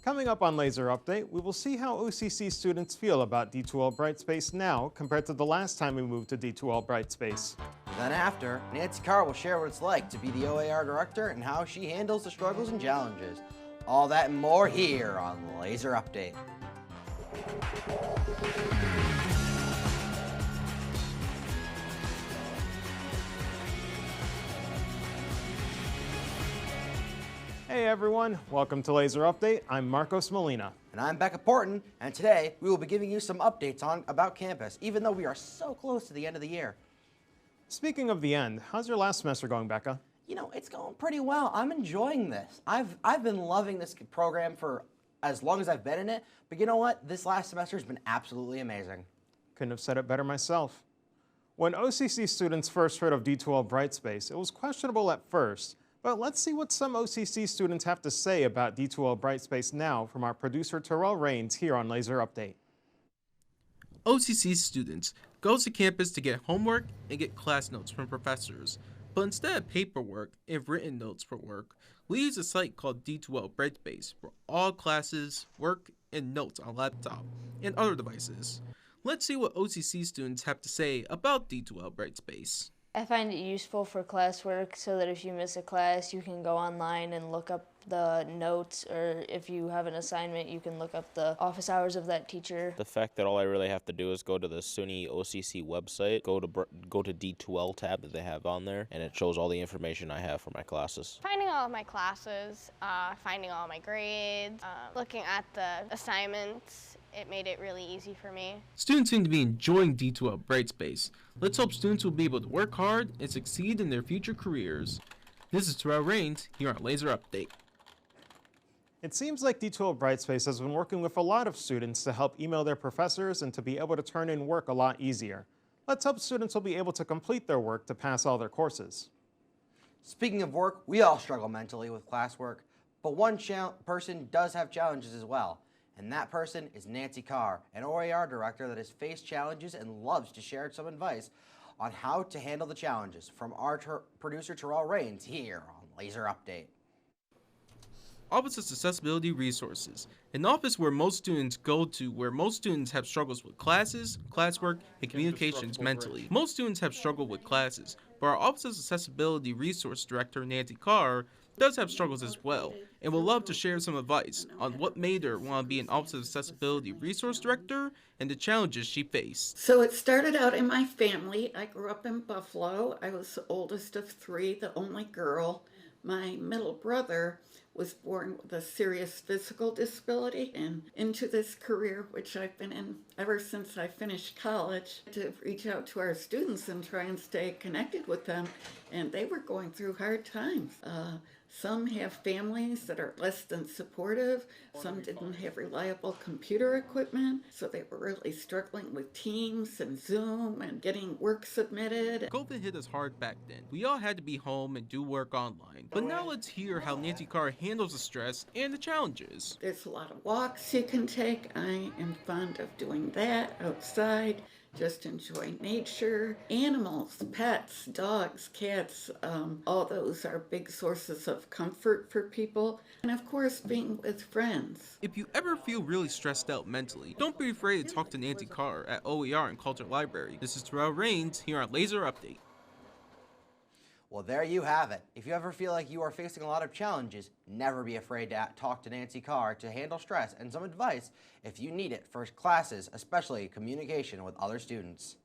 Coming up on Laser Update, we will see how OCC students feel about D2L Brightspace now compared to the last time we moved to D2L Brightspace. Then after, Nancy Carr will share what it's like to be the OER director and how she handles the struggles and challenges. All that and more here on Laser Update. Hey everyone, welcome to Laser Update. I'm Marcos Molina. And I'm Becca Porton, and today we will be giving you some updates about campus, even though we are so close to the end of the year. Speaking of the end, how's your last semester going, Becca? You know, it's going pretty well. I'm enjoying this. I've been loving this program for as long as I've been in it, but you know what? This last semester has been absolutely amazing. Couldn't have said it better myself. When OCC students first heard of D2L Brightspace, it was questionable at first. But let's see what some OCC students have to say about D2L Brightspace now from our producer Terrell Rains here on Laser Update. OCC students go to campus to get homework and get class notes from professors. But instead of paperwork and written notes for work, we use a site called D2L Brightspace for all classes, work, and notes on laptop and other devices. Let's see what OCC students have to say about D2L Brightspace. I find it useful for classwork so that if you miss a class, you can go online and look up the notes, or if you have an assignment, you can look up the office hours of that teacher. The fact that all I really have to do is go to the SUNY OCC website, go to D2L tab that they have on there, and it shows all the information I have for my classes. Finding all of my classes, finding all my grades, looking at the assignments, it made it really easy for me. Students seem to be enjoying D2L Brightspace. Let's hope students will be able to work hard and succeed in their future careers. This is Terrell Rains here on Laser Update. It seems like D2L Brightspace has been working with a lot of students to help email their professors and to be able to turn in work a lot easier. Let's hope students will be able to complete their work to pass all their courses. Speaking of work, we all struggle mentally with classwork, but one person does have challenges as well. And that person is Nancy Carr, an OER director that has faced challenges and loves to share some advice on how to handle the challenges from our producer Terrell Rains here on Laser Update. Office of Accessibility Resources, an office where most students go to where most students have struggles with classes, classwork, and communications mentally. Most students have struggled with classes, but our Office of Accessibility Resource Director, Nancy Carr, does have struggles as well, and would love to share some advice on what made her want to be an Office of Accessibility Resource Director and the challenges she faced. So it started out in my family. I grew up in Buffalo. I was the oldest of three, the only girl. My middle brother was born with a serious physical disability, and into this career, which I've been in ever since I finished college, to reach out to our students and try and stay connected with them, and they were going through hard times. Some have families that are less than supportive. Some didn't have reliable computer equipment, so they were really struggling with Teams and Zoom and getting work submitted. COVID hit us hard back then. We all had to be home and do work online. But now let's hear how Nancy Carr handles the stress and the challenges. There's a lot of walks you can take. I am fond of doing that outside. Just enjoy nature. Animals, pets, dogs, cats, all those are big sources of comfort for people. And of course, being with friends. If you ever feel really stressed out mentally, don't be afraid to talk to Nancy Carr at OER and Culture Library. This is Terrell Rains here on Laser Update. Well, there you have it. If you ever feel like you are facing a lot of challenges, never be afraid to talk to Nancy Carr to handle stress and some advice if you need it for classes, especially communication with other students.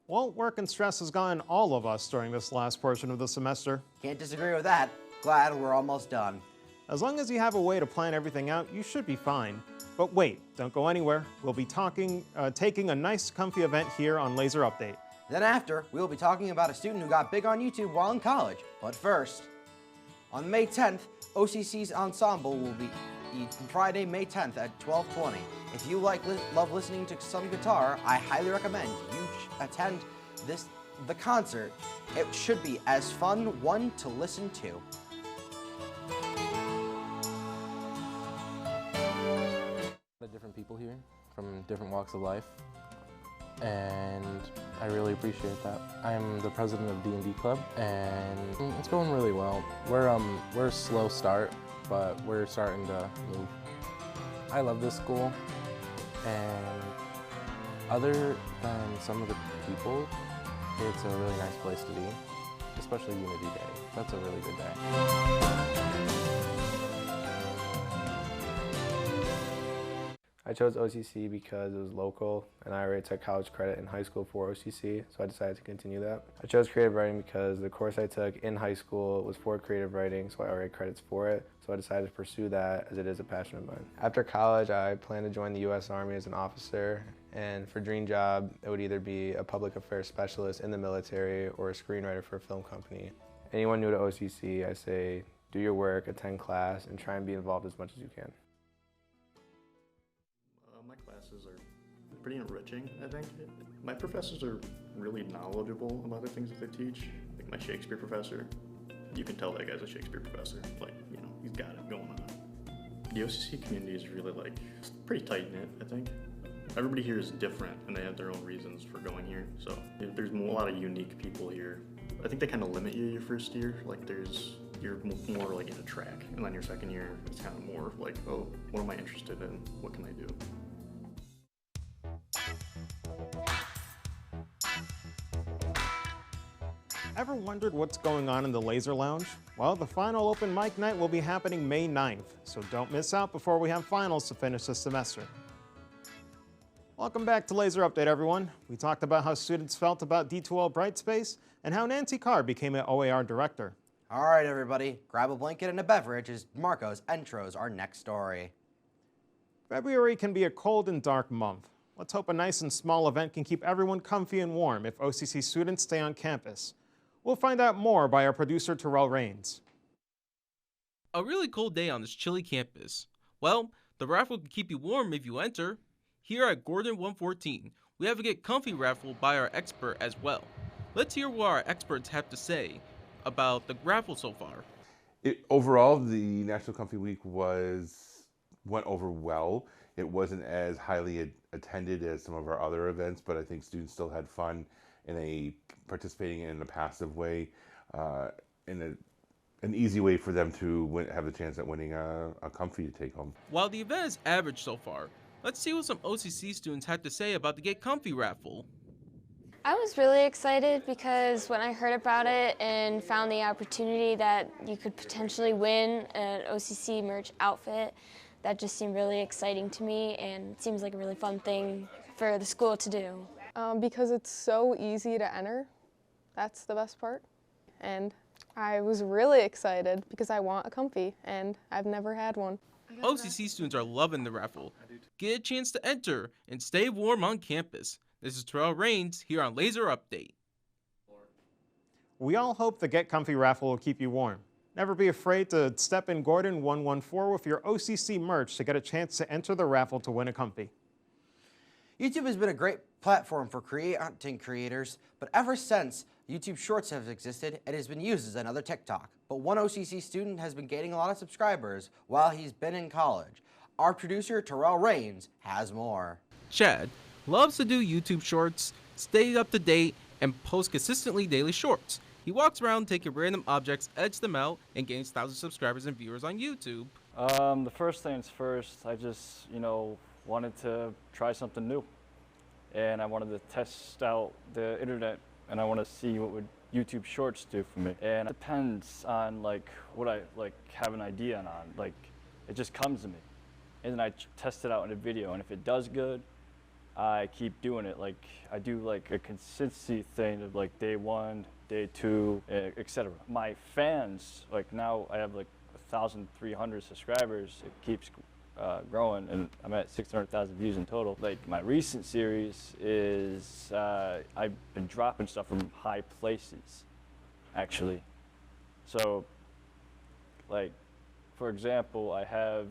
Well, work and stress has gotten all of us during this last portion of the semester. Can't disagree with that. Glad we're almost done. As long as you have a way to plan everything out, you should be fine. But wait, don't go anywhere. We'll be taking a nice comfy event here on Laser Update. Then after, we will be talking about a student who got big on YouTube while in college. But first, on May 10th, OCC's ensemble will be Friday, May 10th at 12:20. If you love listening to some guitar, I highly recommend you attend the concert. It should be as fun one to listen to. Different people here from different walks of life, and I really appreciate that. I'm the president of D&D Club, and it's going really well. We're a slow start, but we're starting to move. I love this school, and other than some of the people, it's a really nice place to be, especially Unity Day. That's a really good day. I chose OCC because it was local and I already took college credit in high school for OCC, so I decided to continue that. I chose creative writing because the course I took in high school was for creative writing, so I already had credits for it, so I decided to pursue that as it is a passion of mine. After college, I plan to join the U.S. Army as an officer, and for dream job, it would either be a public affairs specialist in the military or a screenwriter for a film company. Anyone new to OCC, I say do your work, attend class, and try and be involved as much as you can. My classes are pretty enriching, I think. My professors are really knowledgeable about the things that they teach. Like my Shakespeare professor, you can tell that guy's a Shakespeare professor. Like, you know, he's got it going on. The OCC community is really pretty tight-knit, I think. Everybody here is different and they have their own reasons for going here. So there's a lot of unique people here. I think they kind of limit you your first year. You're more like in a track, and then your second year it's kind of more like, oh, what am I interested in? What can I do? Ever wondered what's going on in the Laser Lounge? Well, the final open mic night will be happening May 9th, so don't miss out before we have finals to finish the semester. Welcome back to Laser Update, everyone. We talked about how students felt about D2L Brightspace and how Nancy Carr became an OAR director. All right, everybody, grab a blanket and a beverage as Marcos intros our next story. February can be a cold and dark month. Let's hope a nice and small event can keep everyone comfy and warm if OCC students stay on campus. We'll find out more by our producer, Terrell Rains. A really cold day on this chilly campus. Well, the raffle can keep you warm if you enter. Here at Gordon 114, we have a Get Comfy raffle by our expert as well. Let's hear what our experts have to say about the raffle so far. Overall, the National Comfy Week went over well. It wasn't as highly attended as some of our other events, but I think students still had fun participating in a passive way, in an easy way for them to have the chance at winning a comfy to take home. While the event is average so far, let's see what some OCC students had to say about the Get Comfy raffle. I was really excited because when I heard about it and found the opportunity that you could potentially win an OCC merch outfit, that just seemed really exciting to me, and it seems like a really fun thing for the school to do. Because it's so easy to enter, that's the best part. And I was really excited because I want a comfy, and I've never had one. OCC students are loving the raffle. Get a chance to enter and stay warm on campus. This is Terrell Rains here on Laser Update. We all hope the Get Comfy raffle will keep you warm. Never be afraid to step in Gordon 114 with your OCC merch to get a chance to enter the raffle to win a comfy. YouTube has been a great platform for content creators, but ever since YouTube Shorts have existed, it has been used as another TikTok. But one OCC student has been gaining a lot of subscribers while he's been in college. Our producer, Terrell Rains, has more. Chad loves to do YouTube Shorts, stay up to date, and post consistently daily shorts. He walks around taking random objects, edits them out, and gains thousands of subscribers and viewers on YouTube. The first things first, I just, wanted to try something new. And I wanted to test out the internet, and I want to see what would YouTube Shorts do for me. And it depends on what I have an idea on. It just comes to me. And then I test it out in a video, and if it does good, I keep doing it. I do a consistency thing of day 1, day 2, etc. My fans, now I have 1,300 subscribers. It keeps growing, and I'm at 600,000 views in total. My recent series is I've been dropping stuff from high places, actually. So, for example, I have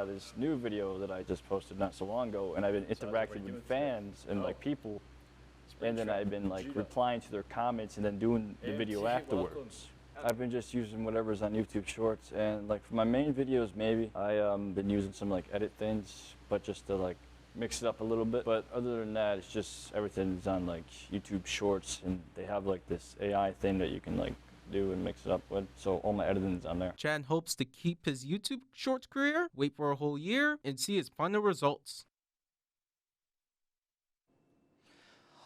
this new video that I just posted not so long ago, and I've been interacting with fans and people, and then I've been replying to their comments and then doing the video afterwards. I've been just using whatever's on YouTube Shorts, and for my main videos, maybe I been using some edit things, but just to mix it up a little bit. But other than that, it's just everything's on YouTube Shorts, and they have this AI thing that you can do and mix it up with. So all my editing's on there. Chad hopes to keep his YouTube Shorts career, wait for a whole year, and see his final results.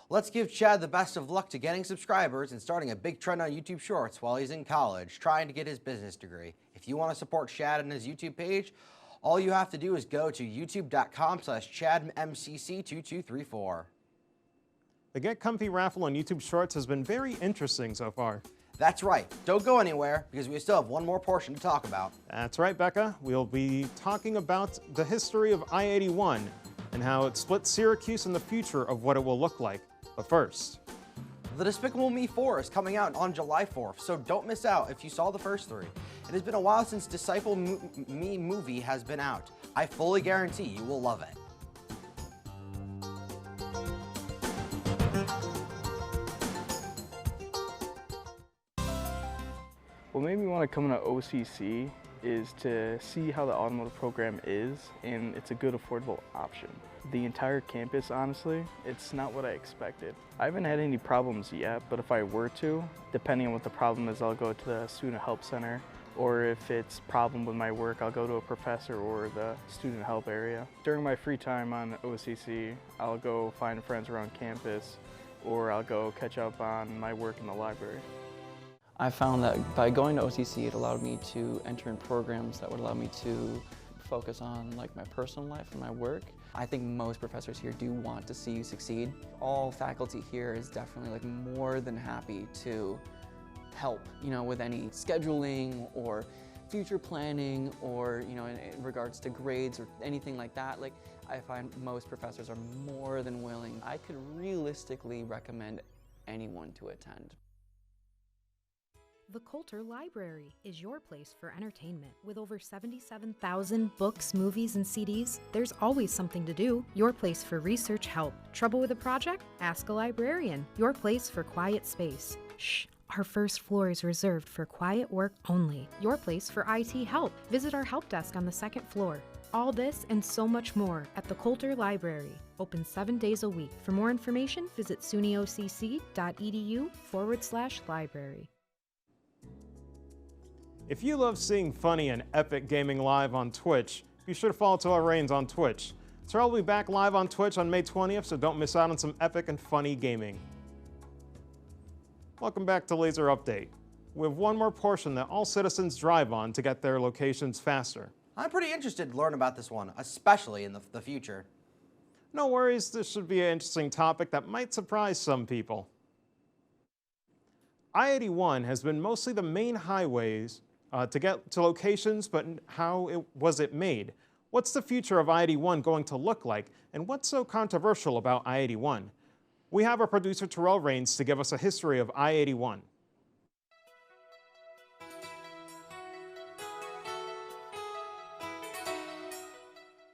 Let's give Chad the best of luck to getting subscribers and starting a big trend on YouTube Shorts while he's in college, trying to get his business degree. If you want to support Chad and his YouTube page, all you have to do is go to youtube.com/ChadMCC2234. The Get Comfy raffle on YouTube Shorts has been very interesting so far. That's right. Don't go anywhere because we still have one more portion to talk about. That's right, Becca. We'll be talking about the history of I-81 and how it split Syracuse and the future of what it will look like. But first, The Despicable Me 4 is coming out on July 4th, so don't miss out if you saw the first three. It has been a while since Despicable Me movie has been out. I fully guarantee you will love it. What made me want to come into OCC is to see how the automotive program is, and it's a good affordable option. The entire campus, honestly, it's not what I expected. I haven't had any problems yet, but if I were to, depending on what the problem is, I'll go to the Student Help Center, or if it's a problem with my work, I'll go to a professor or the student help area. During my free time on OCC, I'll go find friends around campus, or I'll go catch up on my work in the library. I found that by going to OCC, it allowed me to enter in programs that would allow me to focus on like my personal life and my work. I think most professors here do want to see you succeed. All faculty here is definitely like more than happy to help, with any scheduling or future planning or, in regards to grades or anything like that. Like, I find most professors are more than willing. I could realistically recommend anyone to attend. The Coulter Library is your place for entertainment. With over 77,000 books, movies, and CDs, there's always something to do. Your place for research help. Trouble with a project? Ask a librarian. Your place for quiet space. Shh, our first floor is reserved for quiet work only. Your place for IT help. Visit our help desk on the second floor. All this and so much more at the Coulter Library. Open 7 days a week. For more information, visit sunyocc.edu/library. if you love seeing funny and epic gaming live on Twitch, be sure to follow Terrell Reigns on Twitch. Terrell will be back live on Twitch on May 20th, so don't miss out on some epic and funny gaming. Welcome back to Laser Update. We have one more portion that all citizens drive on to get their locations faster. I'm pretty interested to learn about this one, especially in the future. No worries, this should be an interesting topic that might surprise some people. I-81 has been mostly the main highways to get to locations, but how was it made? What's the future of I-81 going to look like, and what's so controversial about I-81? We have our producer Terrell Reigns to give us a history of I-81.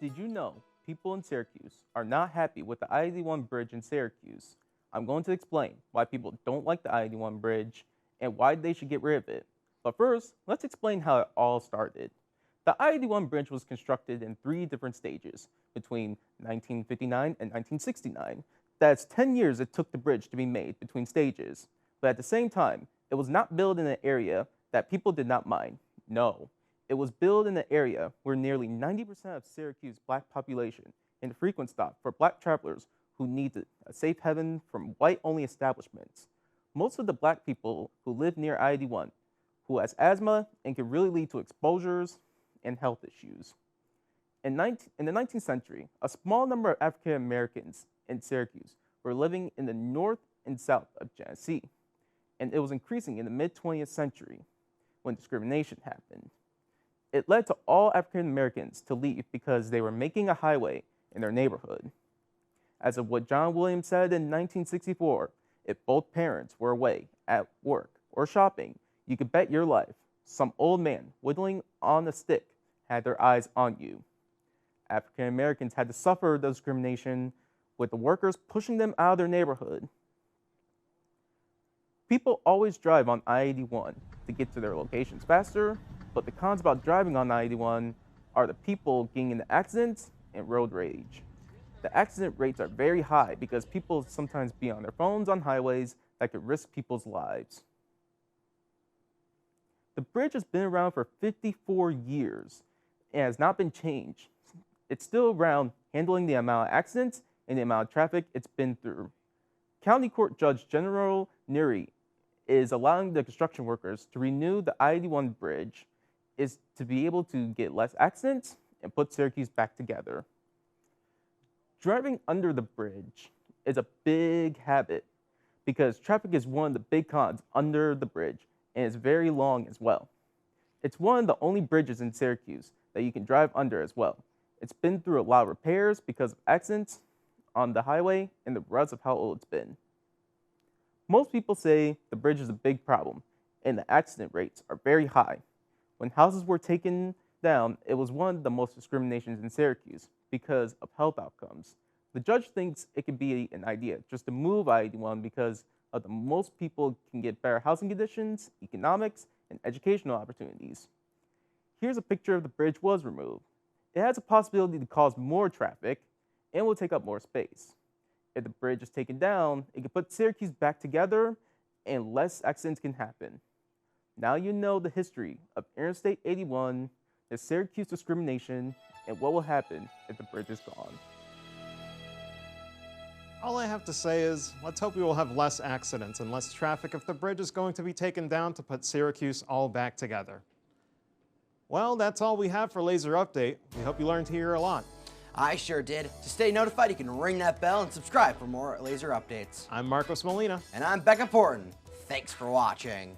Did you know people in Syracuse are not happy with the I-81 bridge in Syracuse? I'm going to explain why people don't like the I-81 bridge and why they should get rid of it. But first, let's explain how it all started. The I-81 bridge was constructed in 3 different stages between 1959 and 1969. That's 10 years it took the bridge to be made between stages. But at the same time, it was not built in an area that people did not mind. No, it was built in an area where nearly 90% of Syracuse black population and a frequent stop for black travelers who needed a safe haven from white-only establishments. Most of the black people who live near I-81 who has asthma and can really lead to exposures and health issues. In the 19th century, a small number of African Americans in Syracuse were living in the north and south of Genesee, and it was increasing in the mid-20th century when discrimination happened. It led to all African Americans to leave because they were making a highway in their neighborhood. As of what John Williams said in 1964, if both parents were away at work or shopping, you could bet your life some old man whittling on a stick had their eyes on you. African Americans had to suffer the discrimination with the workers pushing them out of their neighborhood. People always drive on I-81 to get to their locations faster, but the cons about driving on I-81 are the people getting into accidents and road rage. The accident rates are very high because people sometimes be on their phones on highways that could risk people's lives. The bridge has been around for 54 years and has not been changed. It's still around, handling the amount of accidents and the amount of traffic it's been through. County Court Judge General Neary is allowing the construction workers to renew the I-81 bridge is to be able to get less accidents and put Syracuse back together. Driving under the bridge is a big habit because traffic is one of the big cons under the bridge, and it's very long as well. It's one of the only bridges in Syracuse that you can drive under as well. It's been through a lot of repairs because of accidents on the highway and the ruts of how old it's been. Most people say the bridge is a big problem and the accident rates are very high. When houses were taken down, it was one of the most discriminations in Syracuse because of health outcomes. The judge thinks it could be an idea just to move I-81 because of the most people can get better housing conditions, economics, and educational opportunities. Here's a picture of the bridge was removed. It has a possibility to cause more traffic and will take up more space. If the bridge is taken down, it can put Syracuse back together and less accidents can happen. Now you know the history of Interstate 81, the Syracuse discrimination, and what will happen if the bridge is gone. All I have to say is, let's hope we will have less accidents and less traffic if the bridge is going to be taken down to put Syracuse all back together. Well, that's all we have for Laser Update. We hope you learned here a lot. I sure did. To stay notified, you can ring that bell and subscribe for more Laser Updates. I'm Marcos Molina. And I'm Becca Porton. Thanks for watching.